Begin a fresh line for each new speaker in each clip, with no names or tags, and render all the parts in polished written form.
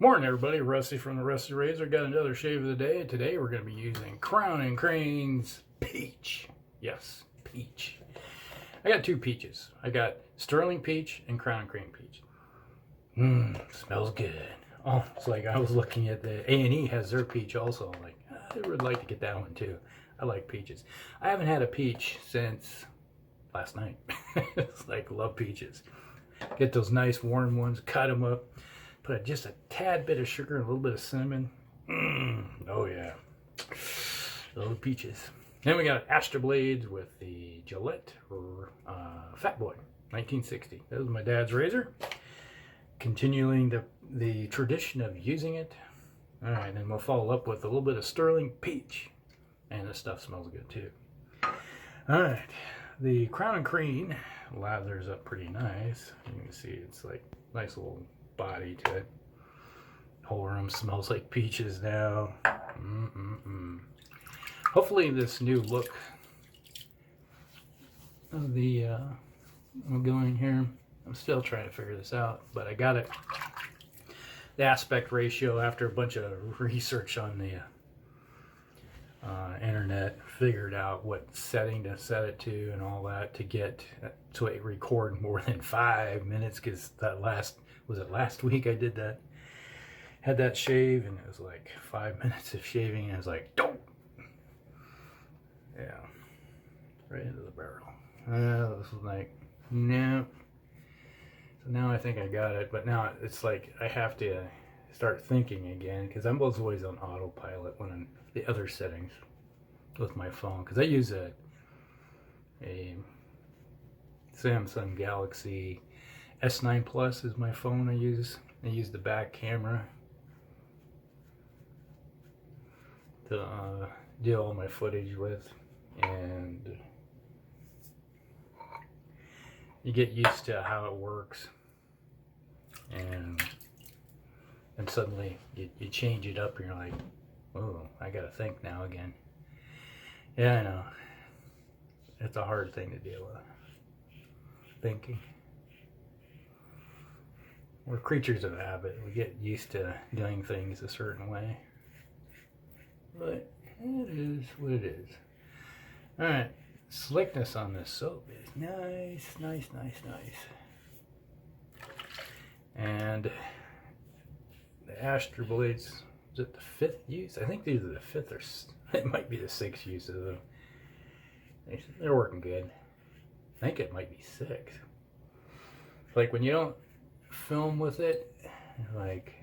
Morning everybody, Rusty from the Rusty Razor. Got another shave of the day. Today we're going to be using Crowne and Crane's Peach. Yes, peach. I got two peaches. I got Stirling Peach and Crowne and Crane Peach. Smells good. Oh, it's like I was looking at the A&E has their peach also. I'm like, I would like to get that one too. I like peaches. I haven't had a peach since last night. It's like, love peaches. Get those nice warm ones, cut them up. Put just a tad bit of sugar and a little bit of cinnamon. Oh yeah. Little peaches. Then we got Astra blades with the Gillette Fatboy, 1960. That was my dad's razor. Continuing the tradition of using it. Alright, then we'll follow up with a little bit of Stirling Peach. And this stuff smells good too. Alright, the Crowne and Crane lathers up pretty nice. You can see it's like nice little body to it. Whole room smells like peaches now. Hopefully this new look of the I'm going here. I'm still trying to figure this out, but I got it. The aspect ratio after a bunch of research on the internet, figured out what setting to set it to and all that to get to record more than 5 minutes, because that last week I did that, had that shave, and it was like 5 minutes of shaving, and I was like, don't. Yeah, right into the barrel. This was like, no. So now I think I got it, but now it's like I have to start thinking again, because I'm always on autopilot when I'm the other settings with my phone, because I use a Samsung Galaxy S9 Plus is my phone I use. I use the back camera to do all my footage with, and you get used to how it works, and suddenly you change it up and you're like, oh, I gotta think now again. Yeah, I know. It's a hard thing to deal with. Thinking. We're creatures of habit. We get used to doing things a certain way. But it is what it is. Alright. Slickness on this soap is nice, nice, nice, nice. And the Astra blades, is it the 5th use? I think these are the 5th, or it might be the 6th use of them. They're working good. I think it might be 6. Like when you don't film with it, like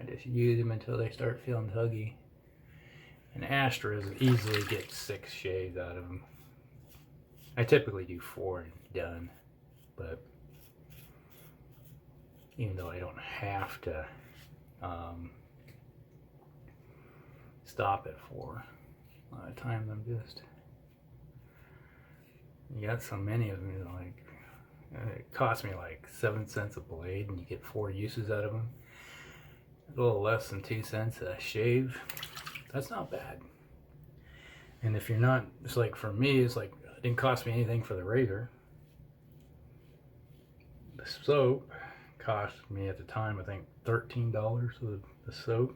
I just use them until they start feeling tuggy. And Astras easily get 6 shaves out of them. I typically do 4 and done, but even though I don't have to stop at 4, a lot of times I'm just, you got so many of them, you know, like it costs me like 7 cents a blade, and you get 4 uses out of them. A little less than 2 cents a shave. That's not bad. And if you're not, it's like for me, it's like it didn't cost me anything for the razor. The soap cost me at the time, I think, $13 for the soap.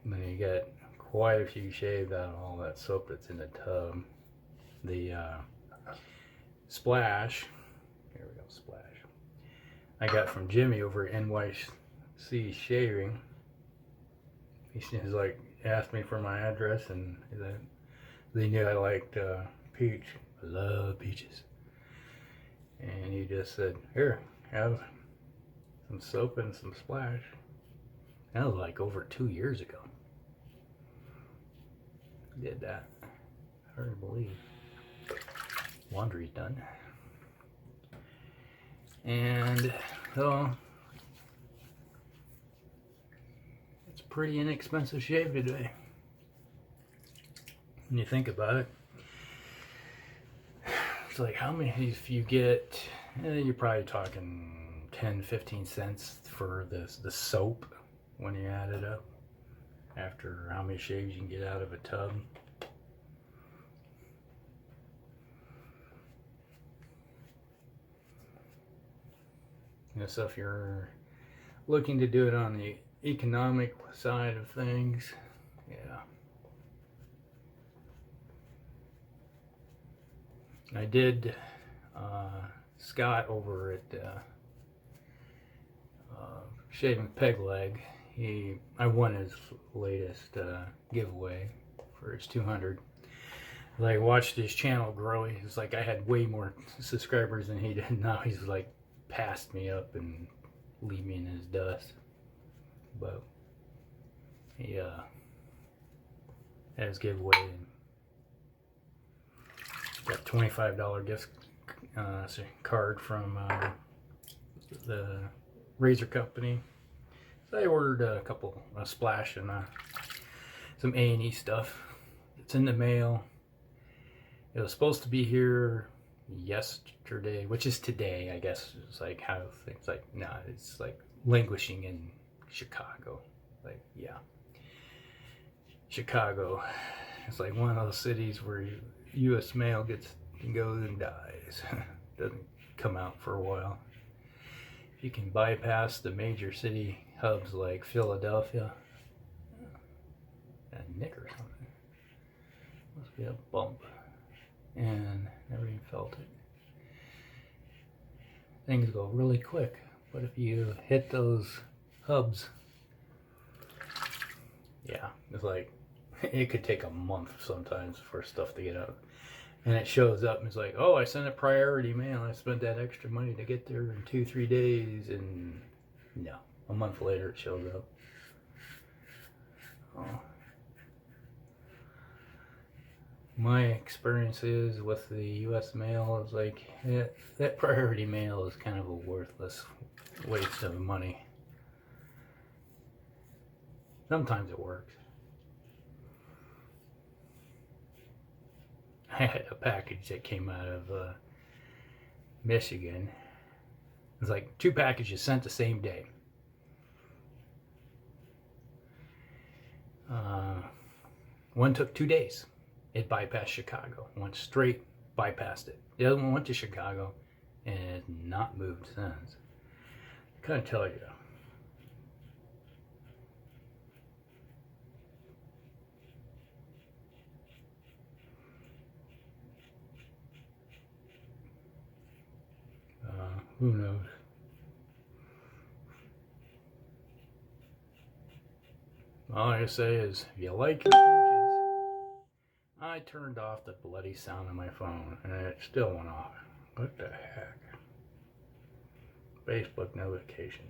And then you get quite a few shaves out of all that soap that's in the tub. The Splash, here we go, Splash, I got from Jimmy over at NYC Shaving. He's like, asked me for my address, and they knew I liked peach. I love peaches. And he just said, here, have some soap and some Splash. That was like over 2 years ago. Did that. Hard to believe. Laundry's done. And so it's a pretty inexpensive shave today when you think about it. It's like, how many, if you get, you're probably talking 10-15 cents for the soap when you add it up, after how many shaves you can get out of a tub. You know, so if you're looking to do it on the economic side of things. Yeah. I did Scott over at Shaving Peg Leg. I won his latest giveaway for his 200. I watched his channel grow. It's like I had way more subscribers than he did. Now he's like passed me up and leave me in his dust. But he had his giveaway and got $25 gift card from the razor company. So I ordered a splash and some A&E stuff. It's in the mail. It was supposed to be here yesterday, which is today, I guess. It's like how things like, nah, it's like languishing in Chicago. Like, yeah. Chicago. It's like one of those cities where U.S. mail goes and dies. Doesn't come out for a while. If you can bypass the major city hubs like Philadelphia, a nick or something. Must be a bump. And never even felt it. Things go really quick, but if you hit those hubs, yeah, it's like it could take a month sometimes for stuff to get out. And it shows up and it's like, oh, I sent a priority mail. I spent that extra money to get there in 2-3 days, and no, a month later it shows up. Oh. My experience is with the U.S. mail is like, that priority mail is kind of a worthless waste of money. Sometimes it works. I had a package that came out of Michigan. It was like 2 packages sent the same day. One took 2 days. It bypassed Chicago. Went straight, bypassed it. The other one went to Chicago and has not moved since. Kind of tell you. Who knows? All I say is, if you like your peaches, I turned off the bloody sound on my phone and it still went off. What the heck? Facebook notification.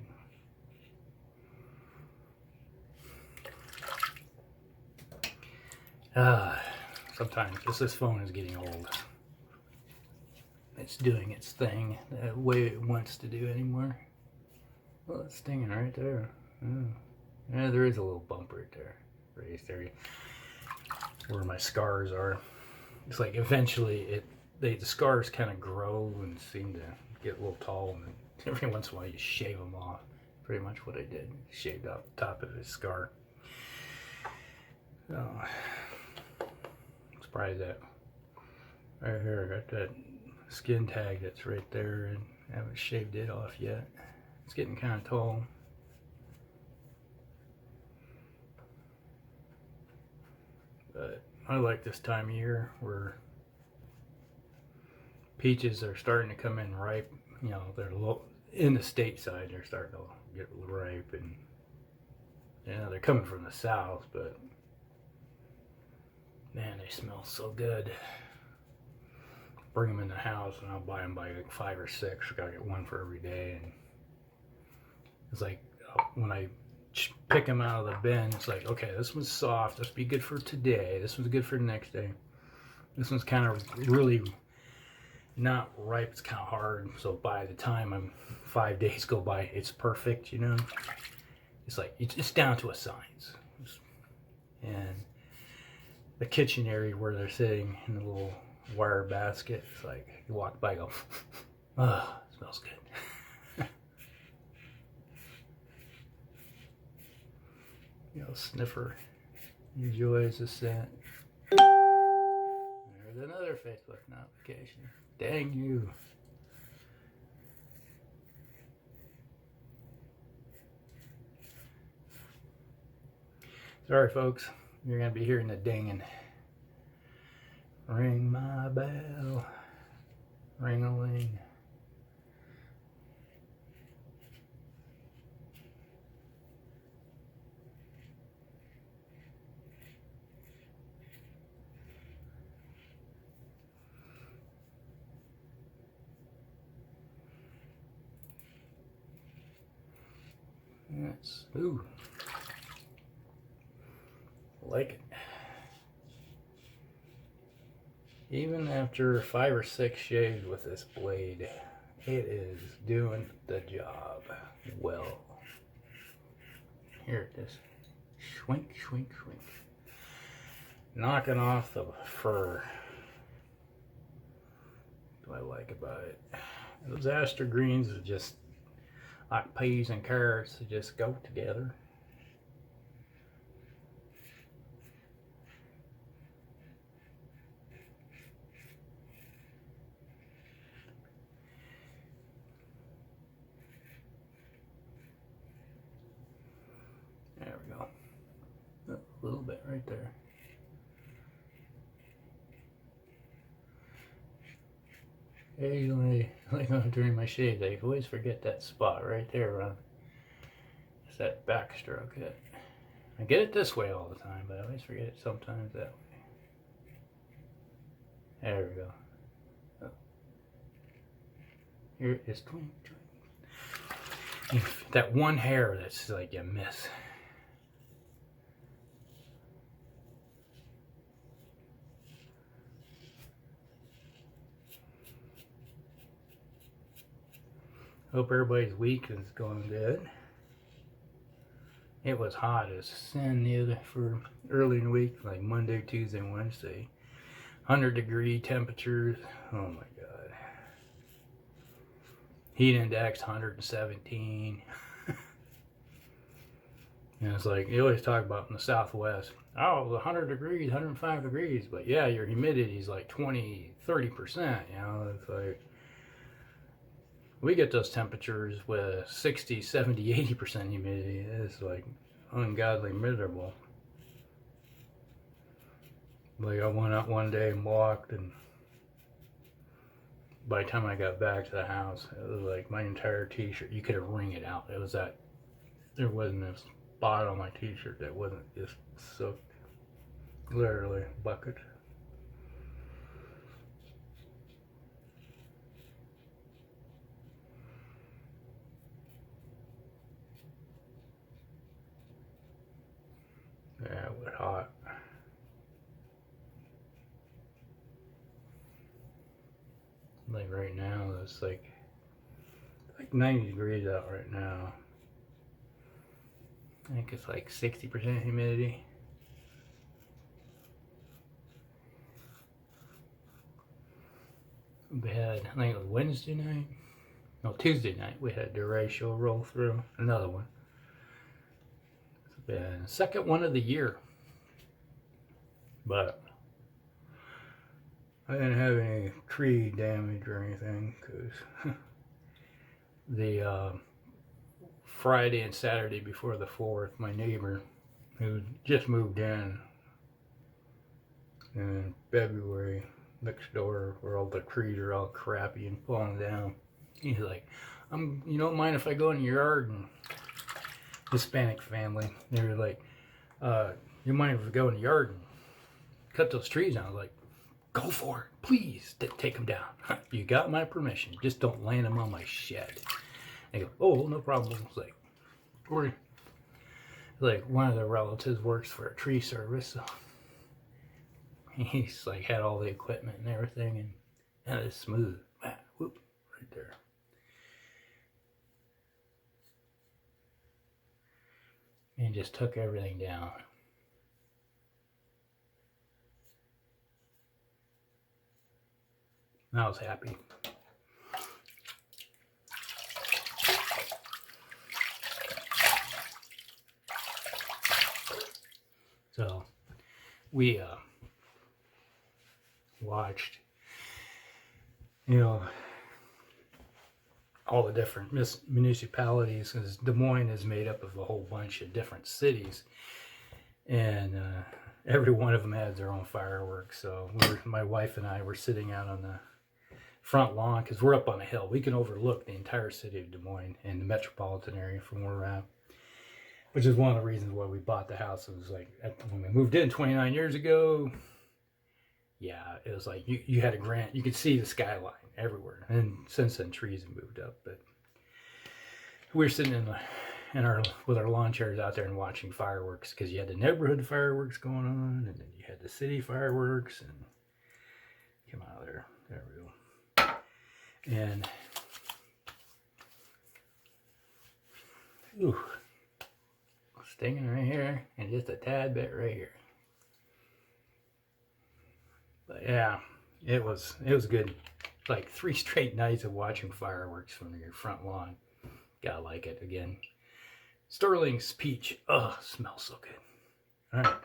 Sometimes this phone is getting old. It's doing its thing the way it wants to do anymore. Well, it's stinging right there. Oh. Yeah, there is a little bump right there. Raised area where my scars are. It's like eventually the scars kind of grow and seem to get a little tall, and every once in a while you shave them off. Pretty much what I did. Shaved off the top of the scar. So, I'm surprised that right here I got that skin tag that's right there, and I haven't shaved it off yet. It's getting kind of tall. But I like this time of year where peaches are starting to come in ripe. You know, they're in the state side, they're starting to get ripe, and yeah, they're coming from the south, but man, they smell so good. Bring them in the house and I'll buy them by like 5 or 6. I gotta get one for every day, and it's like when I pick them out of the bin, it's like, okay, this one's soft, this will be good for today, this one's good for the next day, this one's kind of really not ripe, it's kind of hard, so by the time 5 days go by, it's perfect, you know. It's like, it's down to a science. And the kitchen area where they're sitting in the little wire basket, it's like, you walk by, go, oh, it smells good. You know, sniffer enjoys the scent. There's another Facebook notification. Dang you. Sorry folks, you're going to be hearing the dinging. Ring my bell, ring-a-ling. That's smooth. Like it. Even after 5 or 6 shaves with this blade, it is doing the job well. Here it is. Schwink, schwink, schwink. Knocking off the fur. What do I like about it? Those Astra greens are just like peas and carrots. They just go together. There we go. A little bit right there. Occasionally, like during my shave, I always forget that spot right there around. It's that backstroke. I get it this way all the time, but I always forget it sometimes that way. There we go. Oh. Here it is. Twink, twink. That one hair that's like you miss. Hope everybody's week is going good. It was hot as sin the other for early in the week, like Monday, Tuesday, and Wednesday. 100-degree temperatures. Oh my God. Heat index 117. And it's like, you always talk about in the Southwest, oh, it was 100 degrees, 105 degrees. But yeah, your humidity is like 20, 30%. You know, it's like, we get those temperatures with 60, 70, 80% humidity. It's like ungodly miserable. Like I went out one day and walked, and by the time I got back to the house, it was like my entire t-shirt, you could wring it out. It was that, there wasn't a spot on my t-shirt that wasn't just soaked. Literally a bucket. Yeah, it was hot. Like right now, it's like 90 degrees out right now. I think it's like 60% humidity. We had, I think it was Wednesday night, no, Tuesday night, we had Duratio roll through, another one. It's been the second one of the year. But I didn't have any tree damage or anything, because the Friday and Saturday before the 4th, my neighbor who just moved in February next door, where all the trees are all crappy and falling down, he's like, you don't mind if I go in your yard? And Hispanic family, they were like, you mind if we go in the yard and cut those trees down? I was like, go for it, please, take them down. You got my permission, just don't land them on my shed. They go, oh, no problem. It's like, or like one of the relatives works for a tree service, so he's like had all the equipment and everything, and it's smooth. Whoop, right there. And just took everything down. And I was happy. So we watched, you know, all the different municipalities, because Des Moines is made up of a whole bunch of different cities. And every one of them had their own fireworks. So my wife and I were sitting out on the front lawn because we're up on a hill. We can overlook the entire city of Des Moines and the metropolitan area from where we're at, which is one of the reasons why we bought the house. It was like when we moved in 29 years ago. Yeah, it was like you had a grant. You could see the skyline everywhere. And since then, trees have moved up. But we were sitting with our lawn chairs out there and watching fireworks because you had the neighborhood fireworks going on, and then you had the city fireworks. And come out of there. There we go. And ooh, stinging right here, and just a tad bit right here. But yeah, it was good. Like 3 straight nights of watching fireworks from your front lawn. Gotta like it again. Stirling's peach. Oh, smells so good. All right.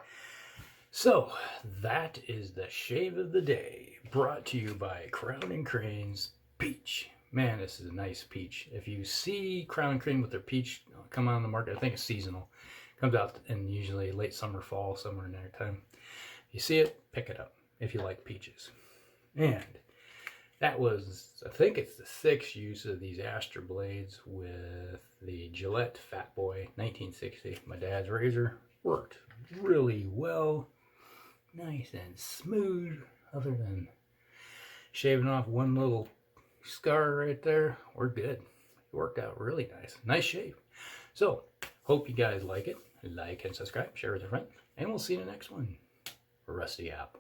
So that is the shave of the day, brought to you by Crowne and Crane's Peach. Man, this is a nice peach. If you see Crowne and Crane with their peach come on the market, I think it's seasonal. Comes out in usually late summer, fall, somewhere in there time. If you see it, pick it up if you like peaches. And that was, I think it's the 6th use of these Astra blades with the Gillette Fatboy 1960. My dad's razor worked really well. Nice and smooth, other than shaving off one little scar right there. We're good. It worked out really nice. Nice shave. So, hope you guys like it. Like and subscribe, share with a friend, and we'll see you in the next one. Rusty out.